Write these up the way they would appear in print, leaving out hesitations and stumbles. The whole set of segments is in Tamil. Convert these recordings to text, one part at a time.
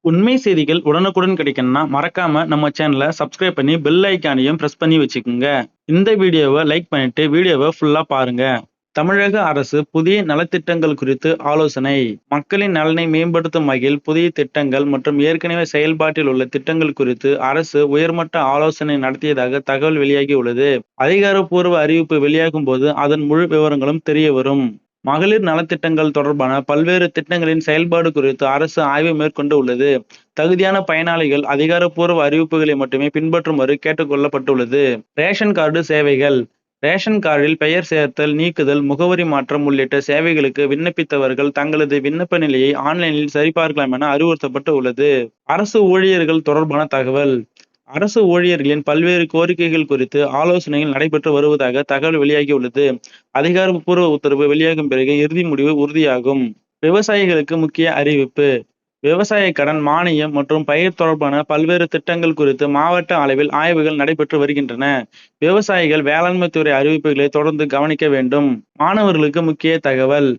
உண்மை செய்திகள் உடனுக்குடன் கிடைக்கணும்னா மறக்காம நம்ம சேனலை சப்ஸ்கிரைப் பண்ணி பெல் ஐக்கானையும் பிரஸ் பண்ணி வச்சுக்கோங்க. இந்த வீடியோவை லைக் பண்ணிட்டு வீடியோவை ஃபுல்லா பாருங்க. தமிழக அரசு புதிய நலத்திட்டங்கள் குறித்து ஆலோசனை. மக்களின் நலனை மேம்படுத்தும் வகையில் புதிய திட்டங்கள் மற்றும் ஏற்கனவே செயல்பாட்டில் உள்ள திட்டங்கள் குறித்து அரசு உயர்மட்ட ஆலோசனை நடத்தியதாக தகவல் வெளியாகியுள்ளது. அதிகாரப்பூர்வ அறிவிப்பு வெளியாகும் போது அதன் முழு விவரங்களும் தெரிய வரும். மகளிர் நலத்திட்டங்கள் தொடர்பான பல்வேறு திட்டங்களின் செயல்பாடு குறித்து அரசு ஆய்வு மேற்கொண்டு உள்ளது. தகுதியான பயனாளிகள் அதிகாரப்பூர்வ அறிவிப்புகளை மட்டுமே பின்பற்றுமாறு கேட்டுக் கொள்ளப்பட்டுள்ளது. ரேஷன் கார்டு சேவைகள். ரேஷன் கார்டில் பெயர் சேர்த்தல், நீக்குதல், முகவரி மாற்றம் உள்ளிட்ட சேவைகளுக்கு விண்ணப்பித்தவர்கள் தங்களது விண்ணப்ப நிலையை ஆன்லைனில் சரிபார்க்கலாம் என அறிவுறுத்தப்பட்டு உள்ளது. அரசு ஊழியர்கள் தொடர்பான தகவல். அரசு ஊழியர்களின் பல்வேறு கோரிக்கைகள் குறித்து ஆலோசனைகள் நடைபெற்று வருவதாக தகவல் வெளியாகியுள்ளது. அதிகாரப்பூர்வ உத்தரவு வெளியாகும் பிறகு இறுதி முடிவு உறுதியாகும். விவசாயிகளுக்கு முக்கிய அறிவிப்பு. விவசாய கடன் மானியம் மற்றும் பயிர் தொடர்பான பல்வேறு திட்டங்கள் குறித்து மாவட்ட அளவில் ஆய்வுகள் நடைபெற்று வருகின்றன. விவசாயிகள் வேளாண்மை துறை அறிவிப்புகளை தொடர்ந்து கவனிக்க வேண்டும். மாணவர்களுக்கு முக்கிய தகவல்.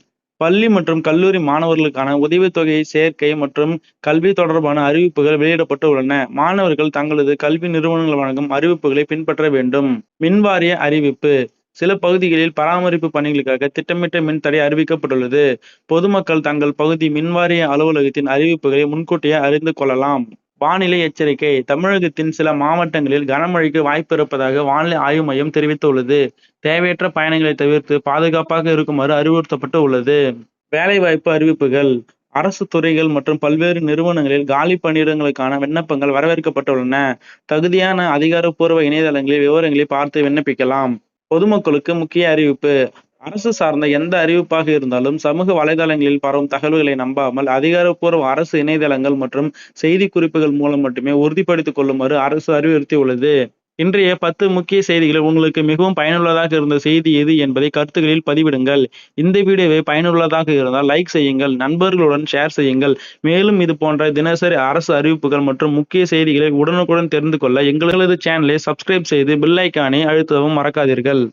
பள்ளி மற்றும் கல்லூரி மாணவர்களுக்கான உதவித்தொகை சேர்க்கை மற்றும் கல்வி தொடர்பான அறிவிப்புகள் வெளியிடப்பட்டு உள்ளன. மாணவர்கள் தங்களது கல்வி நிறுவனங்கள் வழங்கும் அறிவிப்புகளை பின்பற்ற வேண்டும். மின்வாரிய அறிவிப்பு. சில பகுதிகளில் பராமரிப்பு பணிகளுக்காக திட்டமிட்ட மின்தடை அறிவிக்கப்பட்டுள்ளது. பொதுமக்கள் தங்கள் பகுதி மின்வாரிய அலுவலகத்தின் அறிவிப்புகளை முன்கூட்டியே அறிந்து கொள்ளலாம். வானிலை எச்சரிக்கை. தமிழகத்தின் சில மாவட்டங்களில் கனமழைக்கு வாய்ப்பு இருப்பதாக வானிலை ஆய்வு மையம் தெரிவித்துள்ளது. தேவையற்ற பயணங்களை தவிர்த்து பாதுகாப்பாக இருக்குமாறு அறிவுறுத்தப்பட்டு உள்ளது. வேலைவாய்ப்பு அறிவிப்புகள். அரசு துறைகள் மற்றும் பல்வேறு நிறுவனங்களில் காலி பணியிடங்களுக்கான விண்ணப்பங்கள் வரவேற்கப்பட்டுள்ளன. தகுதியான அதிகாரப்பூர்வ இணையதளங்களில் விவரங்களை பார்த்து விண்ணப்பிக்கலாம். பொதுமக்களுக்கு முக்கிய அறிவிப்பு. அரசு சார்ந்த எந்த அறிவிப்பாக இருந்தாலும் சமூக வலைதளங்களில் பரவும் தகவல்களை நம்பாமல் அதிகாரப்பூர்வ அரசு இணையதளங்கள் மற்றும் செய்தி குறிப்புகள் மூலம் மட்டுமே உறுதிப்படுத்திக் கொள்ளுமாறு அரசு அறிவுறுத்தியுள்ளது. இன்றைய 10 முக்கிய செய்திகளில் உங்களுக்கு மிகவும் பயனுள்ளதாக இருந்த செய்தி எது என்பதை கருத்துக்களில் பதிவிடுங்கள். இந்த வீடியோவை பயனுள்ளதாக இருந்தால் லைக் செய்யுங்கள், நண்பர்களுடன் ஷேர் செய்யுங்கள். மேலும் இது போன்ற தினசரி அரசு அறிவிப்புகள் மற்றும் முக்கிய செய்திகளை உடனுக்குடன் தெரிந்து கொள்ள எங்களது சேனலை சப்ஸ்கிரைப் செய்து பெல் ஐக்கானை அழுத்தவும் மறக்காதீர்கள்.